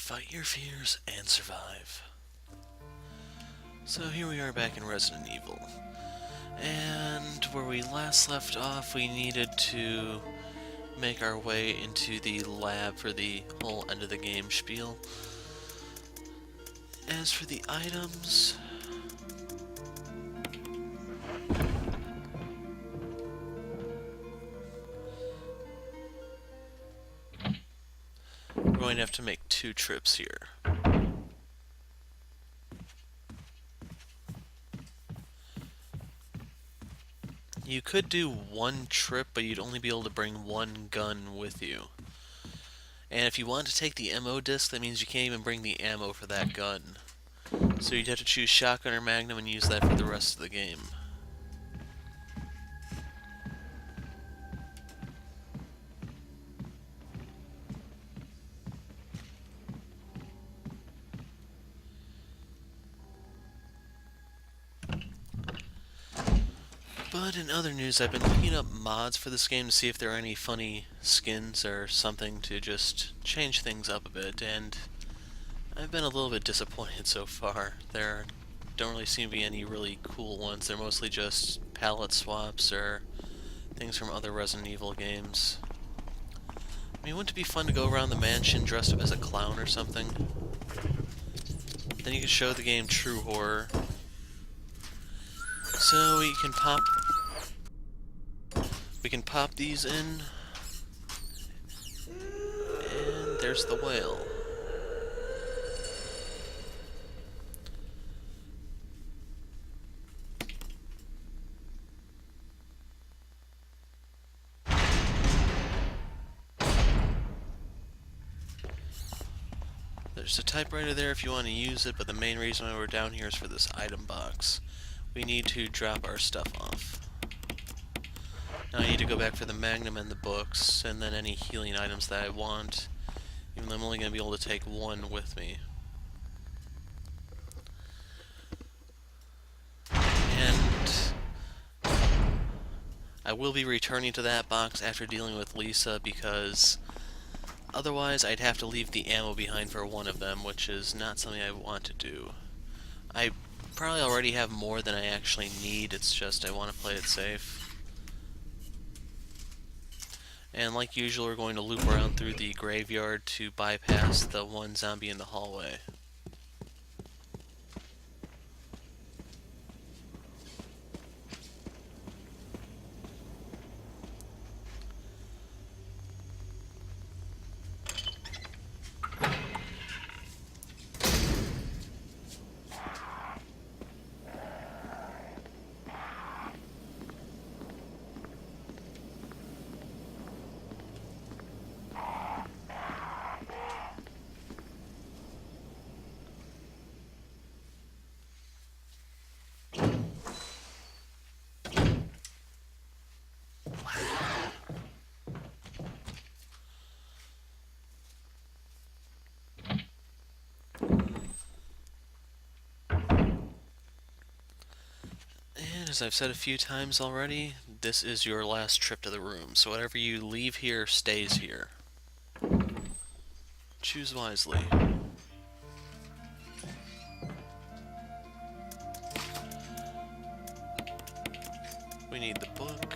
Fight your fears and survive. So here we are back in Resident Evil. And where we last left off, we needed to make our way into the lab for the whole end of the game spiel. As for the items, we're going to have to make 2 trips here. You could do 1 trip, but you'd only be able to bring 1 gun with you. And if you want to take the ammo disc, that means you can't even bring the ammo for that gun. So you'd have to choose shotgun or magnum and use that for the rest of the game. But in other news, I've been looking up mods for this game to see if there are any funny skins or something to just change things up a bit, and I've been a little bit disappointed so far. There don't really seem to be any really cool ones. They're mostly just palette swaps or things from other Resident Evil games. I mean, wouldn't it be fun to go around the mansion dressed up as a clown or something? Then you could show the game true horror. So we can pop these in, and there's the whale. There's a typewriter there if you want to use it, but the main reason why we're down here is for this item box. We need to drop our stuff off. Now I need to go back for the magnum and the books, and then any healing items that I want, even though I'm only going to be able to take 1 with me. And I will be returning to that box after dealing with Lisa, because otherwise I'd have to leave the ammo behind for 1 of them, which is not something I want to do. I probably already have more than I actually need, it's just I want to play it safe. And like usual, we're going to loop around through the graveyard to bypass the 1 zombie in the hallway. As I've said a few times already, this is your last trip to the room, so whatever you leave here stays here. Choose wisely. We need the book,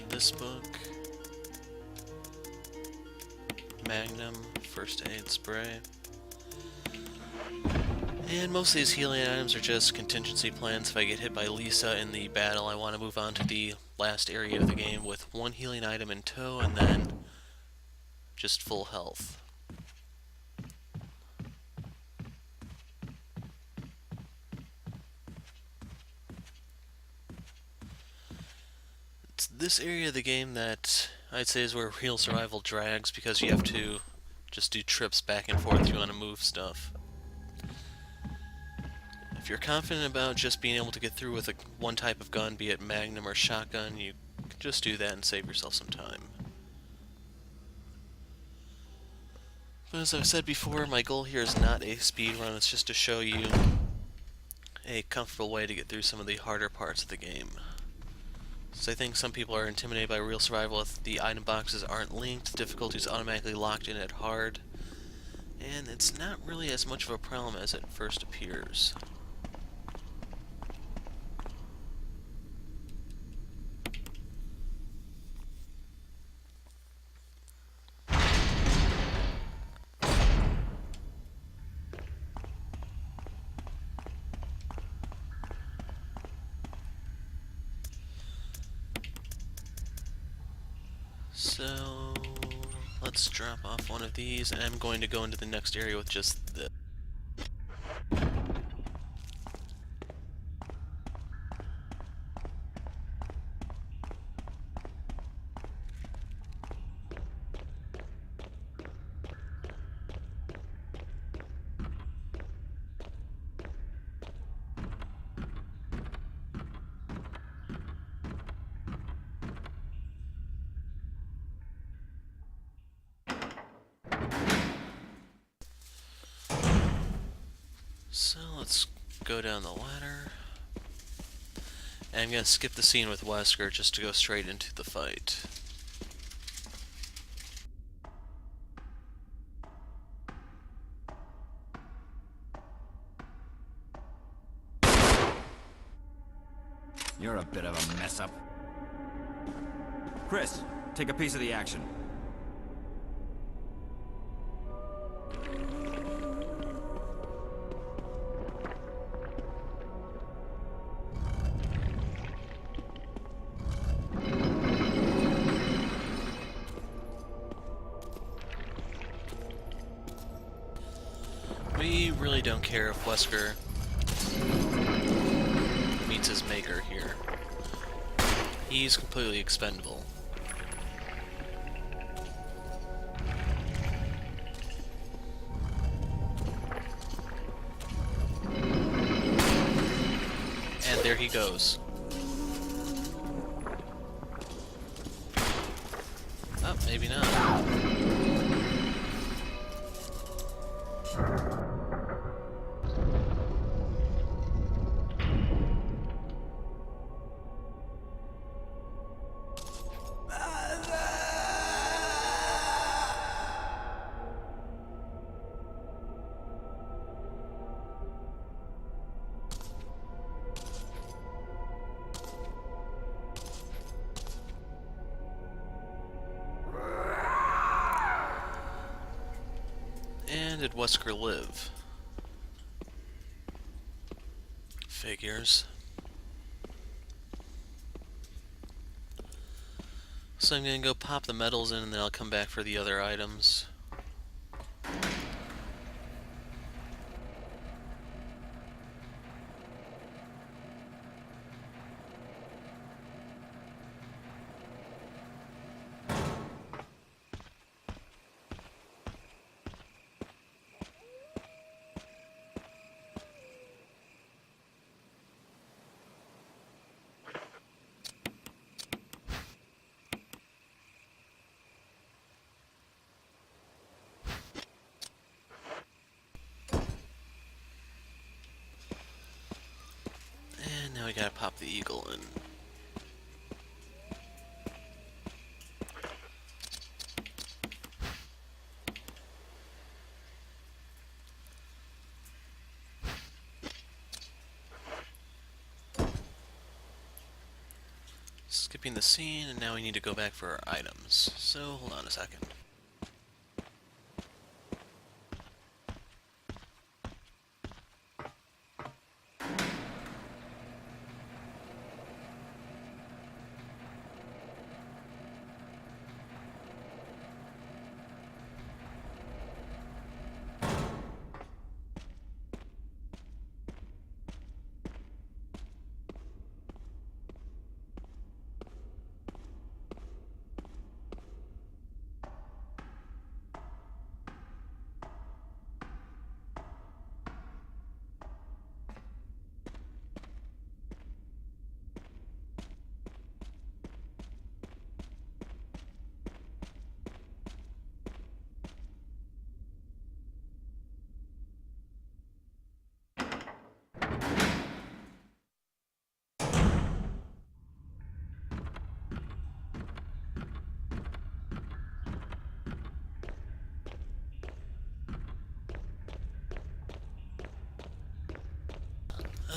this book, magnum, first aid spray. And most of these healing items are just contingency plans. If I get hit by Lisa in the battle, I want to move on to the last area of the game with 1 healing item in tow, and then just full health. It's this area of the game that I'd say is where real survival drags, because you have to just do trips back and forth if you want to move stuff. If you're confident about just being able to get through with 1 type of gun, be it magnum or shotgun, you can just do that and save yourself some time. But as I've said before, my goal here is not a speed run, it's just to show you a comfortable way to get through some of the harder parts of the game. So I think some people are intimidated by real survival if the item boxes aren't linked, difficulty is automatically locked in at hard, And it's not really as much of a problem as it first appears. So let's drop off one of these, and I'm going to go into the next area with just this. So let's go down the ladder. And I'm going to skip the scene with Wesker just to go straight into the fight. You're a bit of a mess-up. Chris, take a piece of the action. We really don't care if Wesker meets his maker here. He's completely expendable. And there he goes. Oh, maybe not. And did Wesker live? Figures. So I'm gonna go pop the medals in and then I'll come back for the other items. And now we gotta pop the eagle in. Skipping the scene, and now we need to go back for our items. So, hold on a second.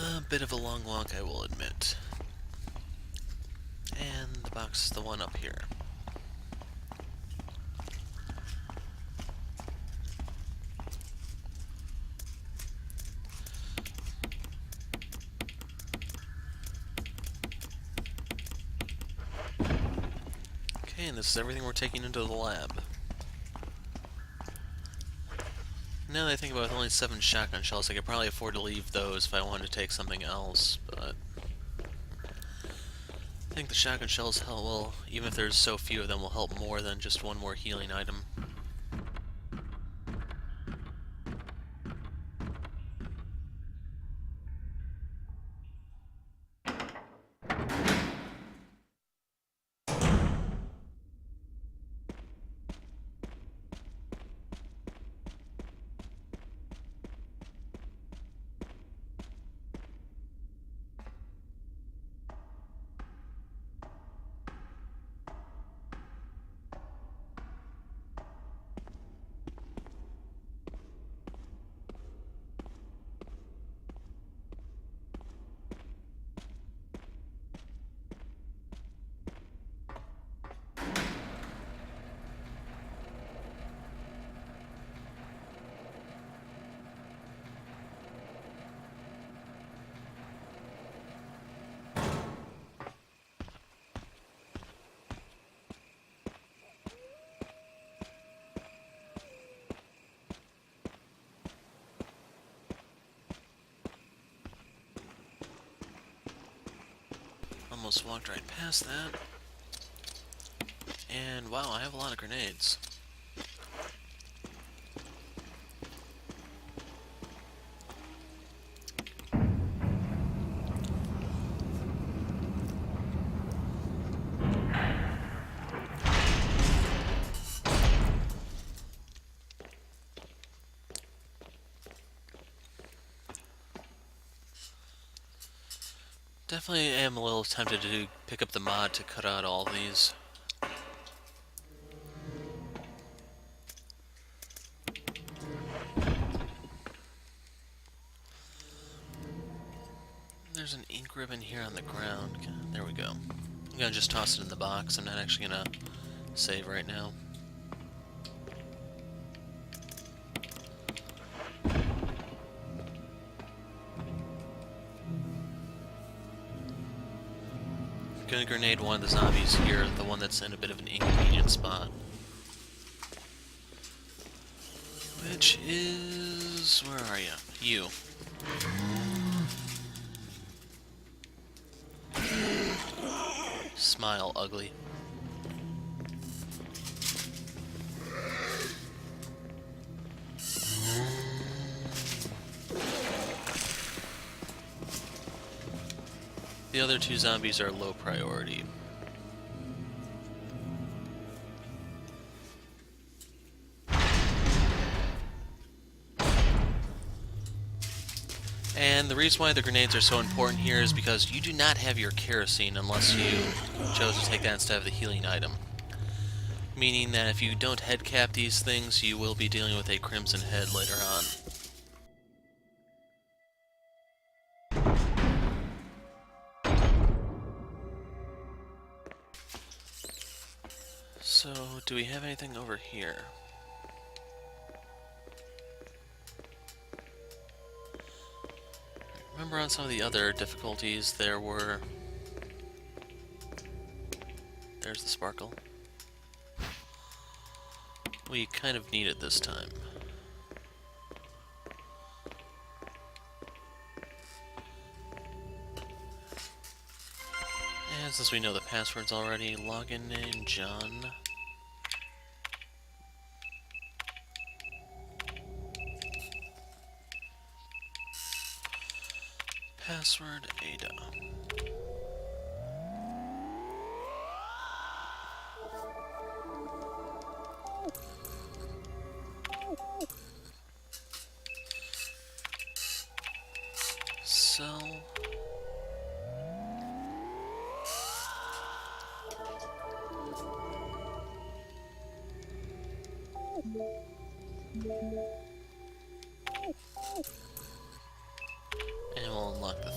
A bit of a long walk, I will admit. And the box is the one up here. Okay, and this is everything we're taking into the lab. Now that I think about it, with only 7 shotgun shells, I could probably afford to leave those if I wanted to take something else, but I think the shotgun shells help, well, even if there's so few of them, will help more than just one more healing item. Almost walked right past that. And wow, I have a lot of grenades. Definitely am a little tempted to pick up the mod to cut out all these. There's an ink ribbon here on the ground. Okay, there we go. I'm gonna just toss it in the box. I'm not actually gonna save right now. Gonna grenade one of the zombies here, the one that's in a bit of an inconvenient spot. Which is... where are you? You. Smile, ugly. The other 2 zombies are low priority. And the reason why the grenades are so important here is because you do not have your kerosene unless you chose to take that instead of the healing item. Meaning that if you don't headcap these things, you will be dealing with a crimson head later on. So, do we have anything over here? Remember on some of the other difficulties there were... There's the sparkle. We kind of need it this time. And since we know the passwords already, login name John. Password Ada. Sell. And we'll unlock the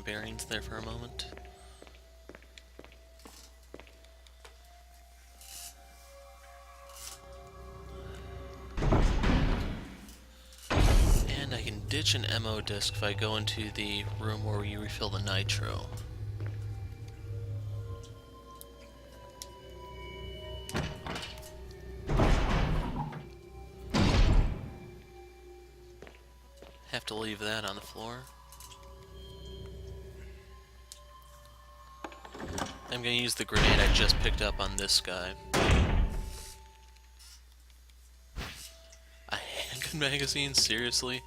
bearings there for a moment. And I can ditch an MO disc if I go into the room where you refill the nitro. Have to leave that on the floor. I'm gonna use the grenade I just picked up on this guy. A handgun magazine? Seriously?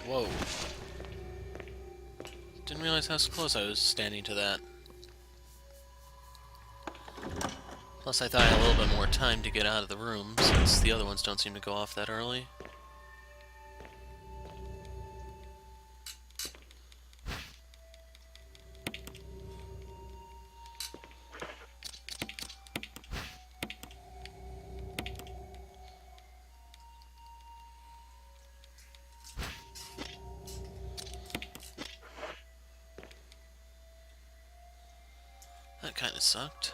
Whoa. Didn't realize how close I was standing to that. Plus I thought I had a little bit more time to get out of the room, since the other ones don't seem to go off that early. That kinda sucked.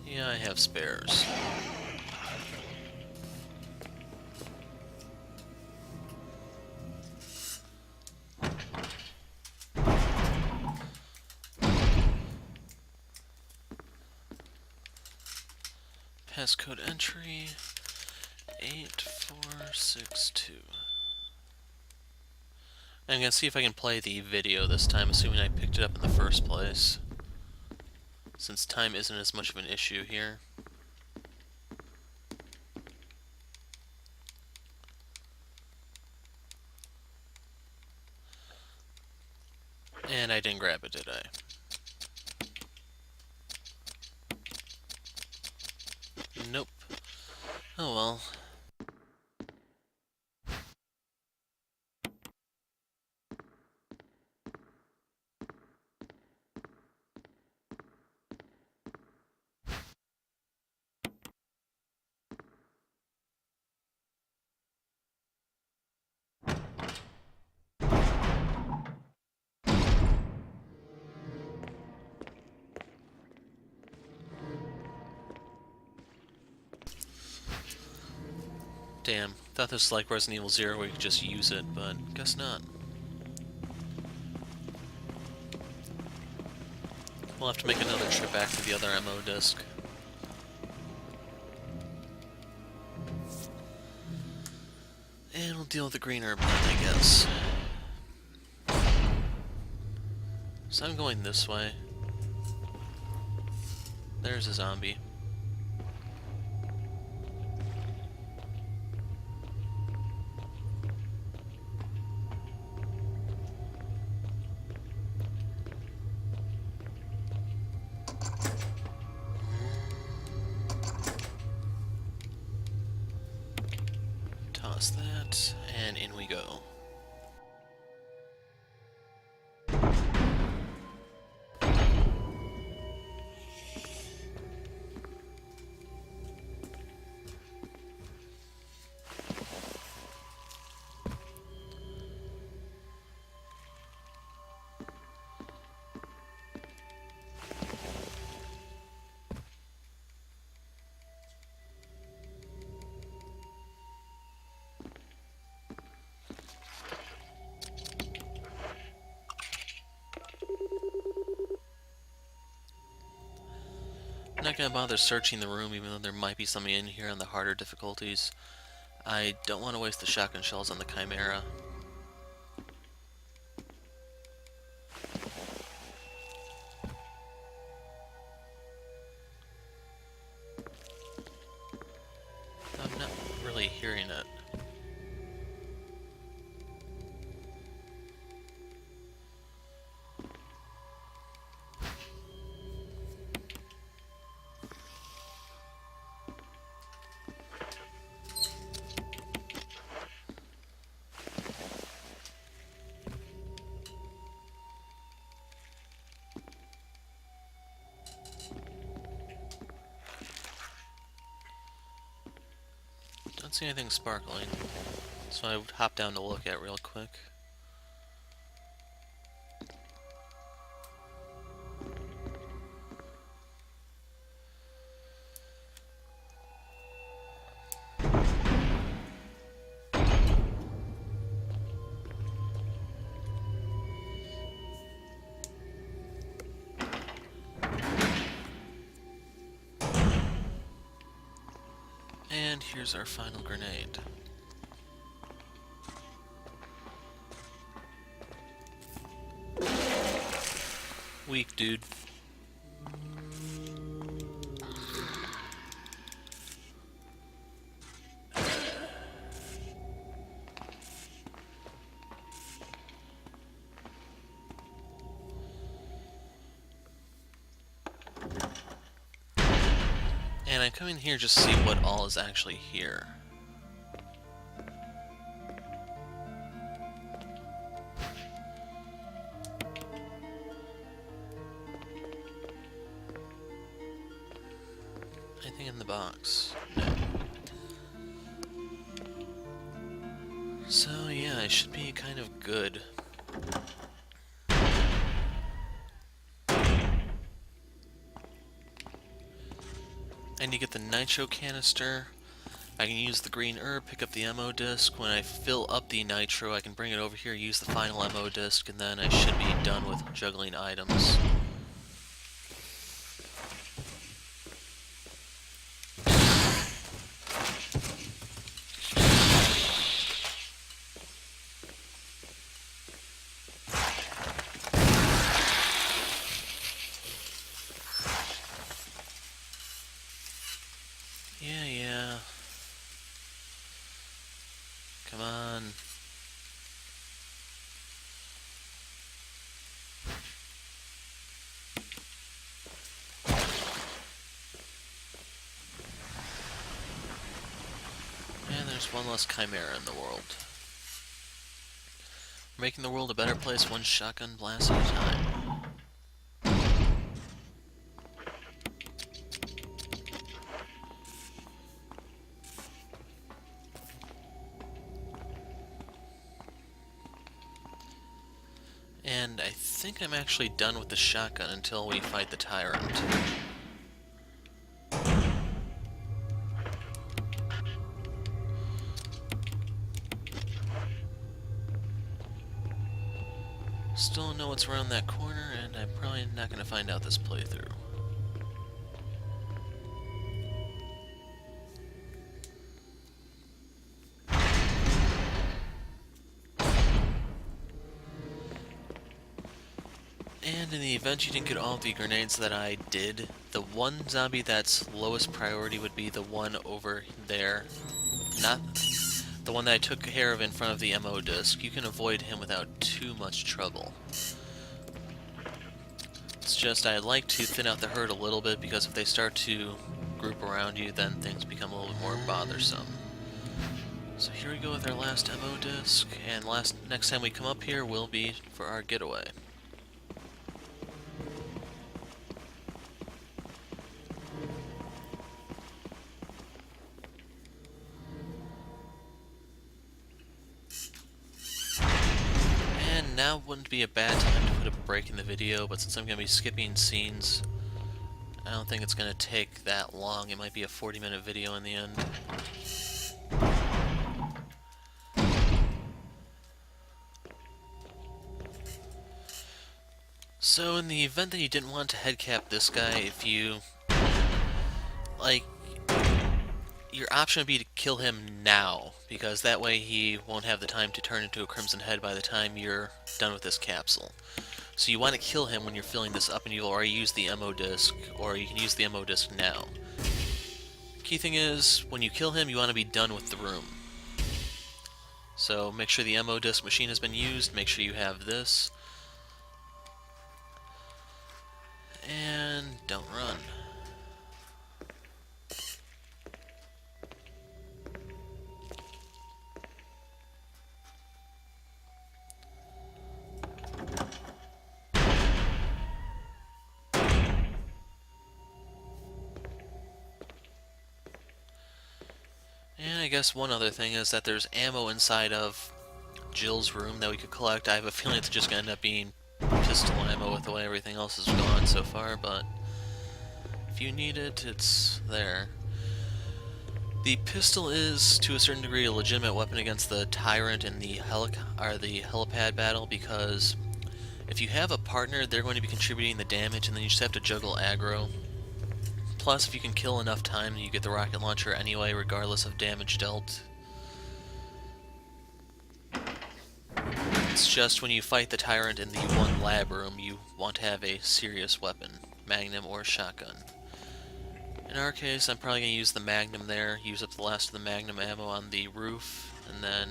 Yeah, I have spares. Passcode entry 8462. I'm gonna see if I can play the video this time, assuming I picked it up in the first place, since time isn't as much of an issue here. And I didn't grab it, did I? Nope. Oh well. Damn, thought this was like Resident Evil 0 where you could just use it, but guess not. We'll have to make another trip back to the other MO disc. And we'll deal with the green herb then, I guess. So I'm going this way. There's a zombie. Toss that, and in we go. not gonna bother searching the room, even though there might be something in here on the harder difficulties. I don't want to waste the shotgun shells on the Chimera. I'm not really hearing it. Don't see anything sparkling, so I would hop down to look at real quick. And here's our final grenade. Weak, dude. And I come in here just to see what all is actually here. Anything in the box? No. So yeah, I should be kind of good. I need to get the nitro canister. I can use the green herb, pick up the ammo disc. When I fill up the nitro, I can bring it over here, use the final ammo disc, and then I should be done with juggling items. Yeah. Come on. And there's one less Chimera in the world. We're making the world a better place one shotgun blast at a time. And I think I'm actually done with the shotgun until we fight the Tyrant. Still don't know what's around that corner, and I'm probably not going to find out this playthrough. And in the event you didn't get all of the grenades that I did, the one zombie that's lowest priority would be the one over there. Not the one that I took care of in front of the ammo disc. You can avoid him without too much trouble. It's just I like to thin out the herd a little bit, because if they start to group around you, then things become a little bit more bothersome. So here we go with our last ammo disc, and next time we come up here will be for our getaway. And now wouldn't be a bad time to put a break in the video, but since I'm going to be skipping scenes, I don't think it's going to take that long. It might be a 40-minute video in the end. So in the event that you didn't want to headcap this guy, if you like, your option would be to kill him now, because that way he won't have the time to turn into a Crimson Head by the time you're done with this capsule. So you want to kill him when you're filling this up, and you'll already use the MO disc, or you can use the MO disc now. Key thing is, when you kill him, you want to be done with the room. So make sure the MO disc machine has been used, make sure you have this, and don't run. And I guess one other thing is that there's ammo inside of Jill's room that we could collect. I have a feeling it's just going to end up being pistol ammo with the way everything else has gone so far, but if you need it, it's there. The pistol is, to a certain degree, a legitimate weapon against the Tyrant in the helipad battle, because if you have a partner, they're going to be contributing the damage, and then you just have to juggle aggro. Plus, if you can kill enough time, you get the rocket launcher anyway, regardless of damage dealt. It's just when you fight the Tyrant in the one lab room, you want to have a serious weapon, Magnum or shotgun. In our case, I'm probably going to use the Magnum there, use up the last of the Magnum ammo on the roof, and then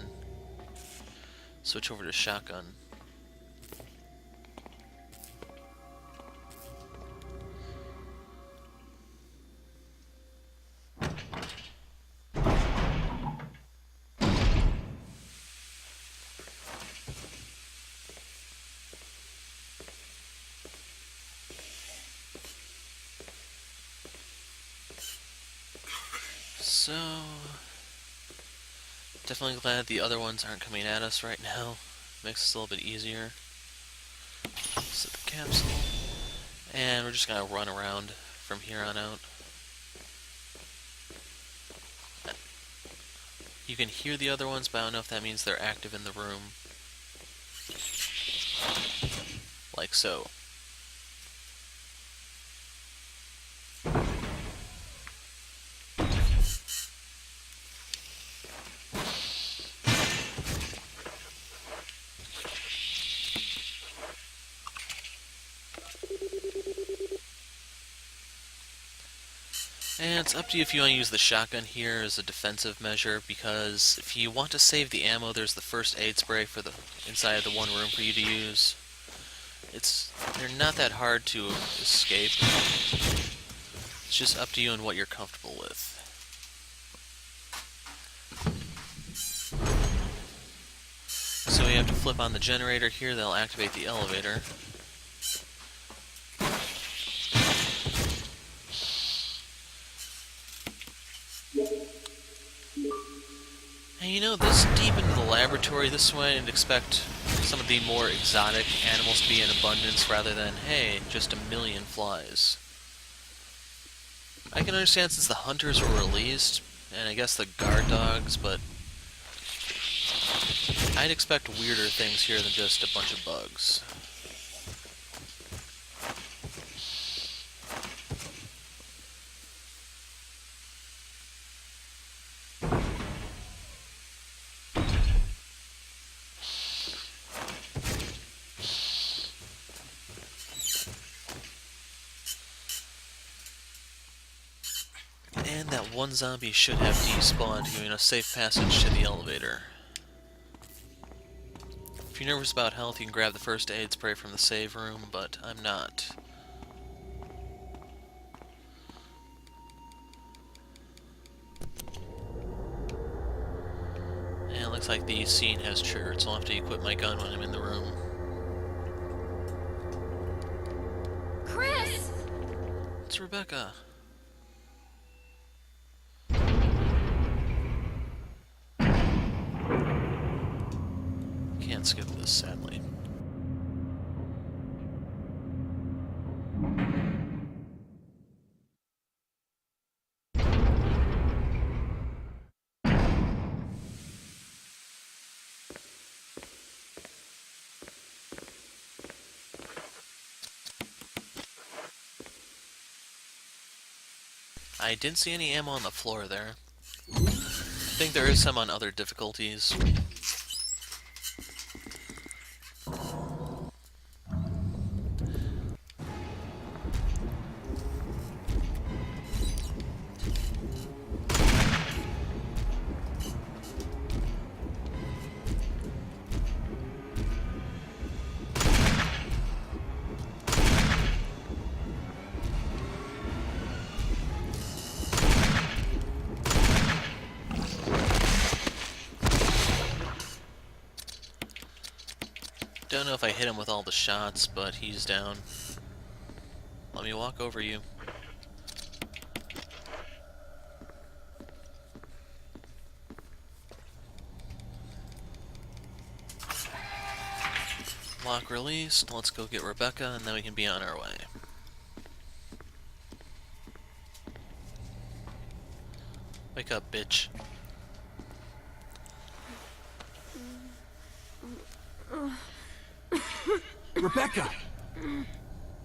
switch over to shotgun. So, definitely glad the other ones aren't coming at us right now. Makes this a little bit easier. Set the capsule, and we're just gonna run around from here on out. You can hear the other ones, but I don't know if that means they're active in the room. Like so. And it's up to you if you want to use the shotgun here as a defensive measure, because if you want to save the ammo, there's the first aid spray for the inside of the one room for you to use. They're not that hard to escape. It's just up to you and what you're comfortable with. So you have to flip on the generator here, that'll activate the elevator. And you know, this deep into the laboratory, this way, I'd expect some of the more exotic animals to be in abundance rather than, hey, just a million flies. I can understand since the hunters were released, and I guess the guard dogs, but I'd expect weirder things here than just a bunch of bugs. And that one zombie should have despawned, giving us safe passage to the elevator. If you're nervous about health, you can grab the first aid spray from the save room, but I'm not. And it looks like the scene has triggered, so I'll have to equip my gun when I'm in the room. Chris! It's Rebecca. Can't skip this, sadly. I didn't see any ammo on the floor there. I think there is some on other difficulties. Don't know if I hit him with all the shots, but he's down. Let me walk over you. Lock released. Let's go get Rebecca, and then we can be on our way. Wake up, bitch. Rebecca!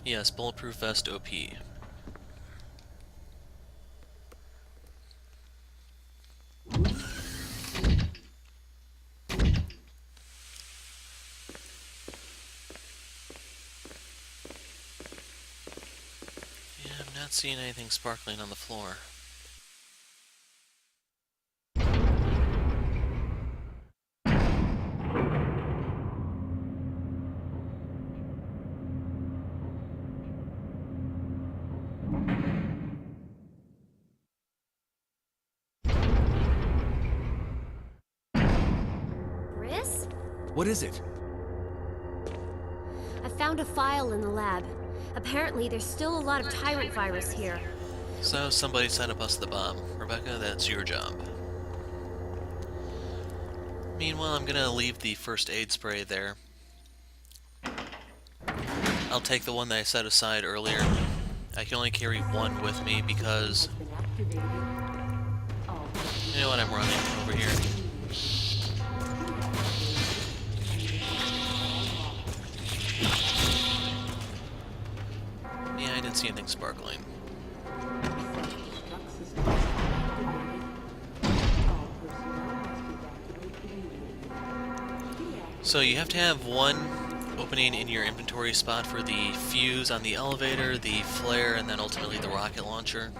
Yes, bulletproof vest OP. Yeah, I'm not seeing anything sparkling on the floor. What is it? I found a file in the lab. Apparently, there's still a lot of Tyrant virus here. So, somebody set up us the bomb. Rebecca, that's your job. Meanwhile, I'm gonna leave the first aid spray there. I'll take the one that I set aside earlier. I can only carry one with me because... You know what, I'm running over here. Yeah, I didn't see anything sparkling. So you have to have one opening in your inventory spot for the fuse on the elevator, the flare, and then ultimately the rocket launcher.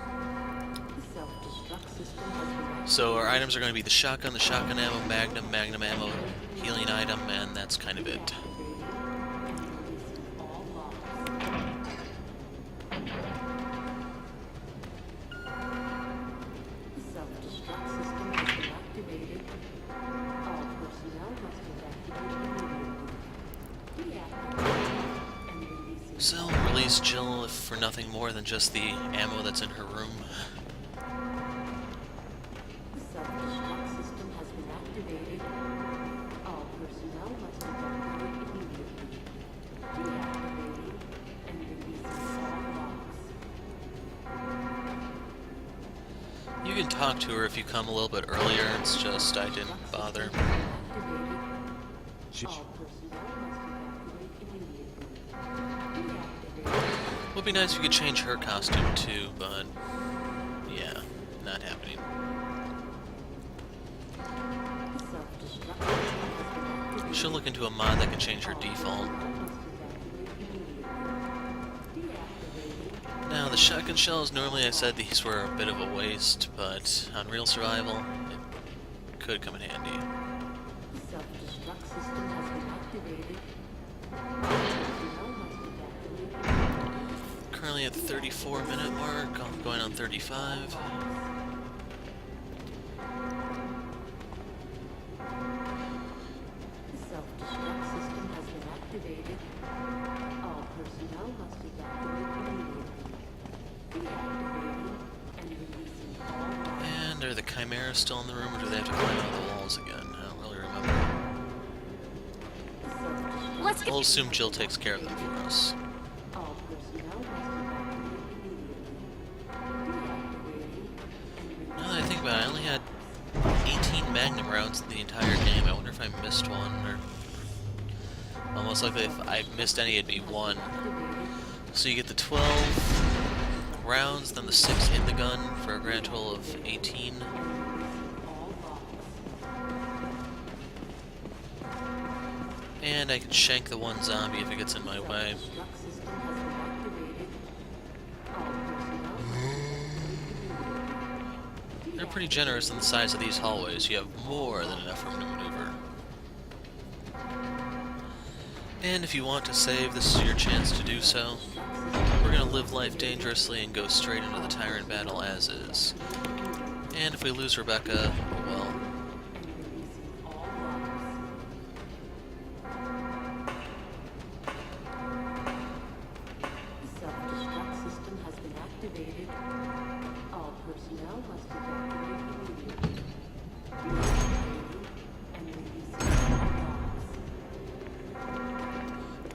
So our items are going to be the shotgun ammo, magnum ammo, healing item, and that's kind of it. So, release Jill if for nothing more than just the ammo that's in her room. You can talk to her if you come a little bit earlier, it's just I didn't bother. Would be nice if you could change her costume too, but yeah, not happening. Should look into a mod that can change her default. Now, the shotgun shells, normally I said these were a bit of a waste, but on Real Survival, it could come in handy. Currently at the 34-minute mark, I'm going on 35. And are the chimeras still in the room, or do they have to climb out the walls again? I don't really remember. We'll assume Jill takes care of them for us. Now that I think about it, I only had 18 Magnum rounds in the entire game. I wonder if I missed one, or... Almost likely if I missed any, it'd be one. So you get the 12 rounds, then the 6 in the gun for a grand total of 18. And I can shank the one zombie if it gets in my way. They're pretty generous in the size of these hallways. You have more than enough room to maneuver. And if you want to save, this is your chance to do so. We're gonna live life dangerously and go straight into the Tyrant battle as is. And if we lose Rebecca, well...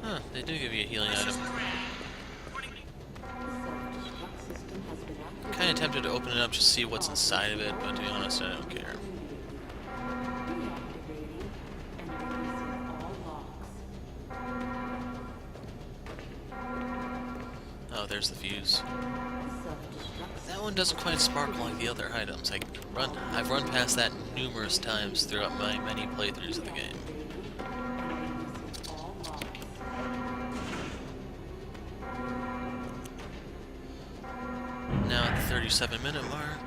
Huh, they do give you a healing item. Kinda tempted to open it up just to see what's inside of it, but to be honest, I don't care. Oh, there's the fuse. That one doesn't quite sparkle like the other items. I've run past that numerous times throughout my many playthroughs of the game. Now at the 37-minute mark.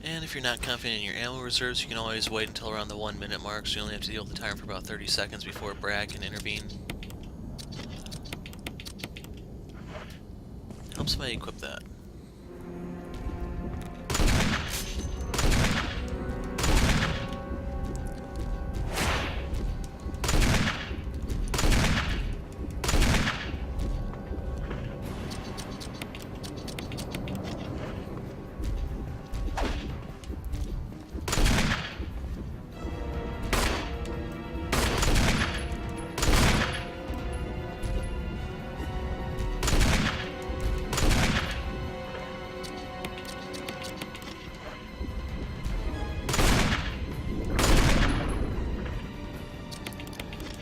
And if you're not confident in your ammo reserves, you can always wait until around the 1 minute mark, so you only have to deal with the Tyrant for about 30 seconds before Brad can intervene. Help somebody equip that.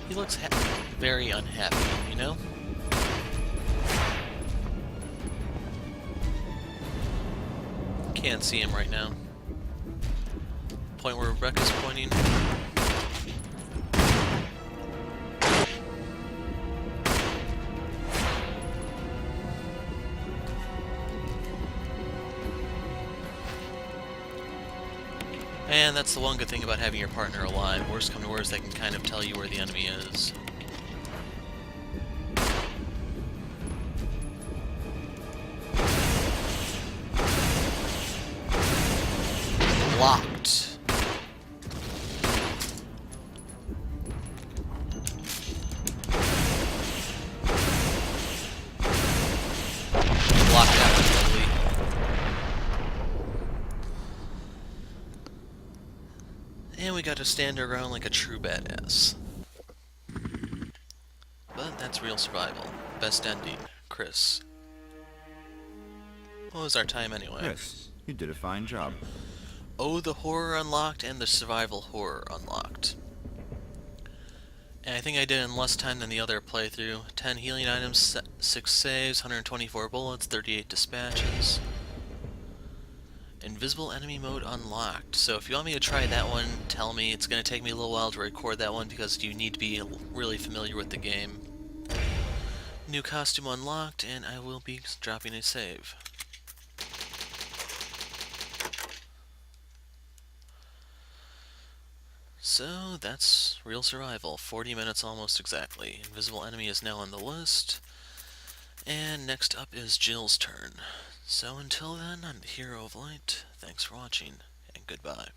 He looks very unhappy, you know? Can't see him right now. Point where Rebecca's pointing. And that's the one good thing about having your partner alive. Worst come to worst, they can kind of tell you where the enemy is. Locked. Locked out totally. And we got to stand our ground like a true badass. But that's real survival. Best ending. Chris. What was our time anyway? Chris, you did a fine job. Oh, the horror unlocked and the survival horror unlocked. And I think I did in less time than the other playthrough. 10 healing items, 6 saves, 124 bullets, 38 dispatches. Invisible enemy mode unlocked. So if you want me to try that one, tell me. It's going to take me a little while to record that one because you need to be really familiar with the game. New costume unlocked, and I will be dropping a save. So that's real survival. 40 minutes almost exactly. Invisible enemy is now on the list. And next up is Jill's turn. So until then, I'm the Hero of Light. Thanks for watching, and goodbye.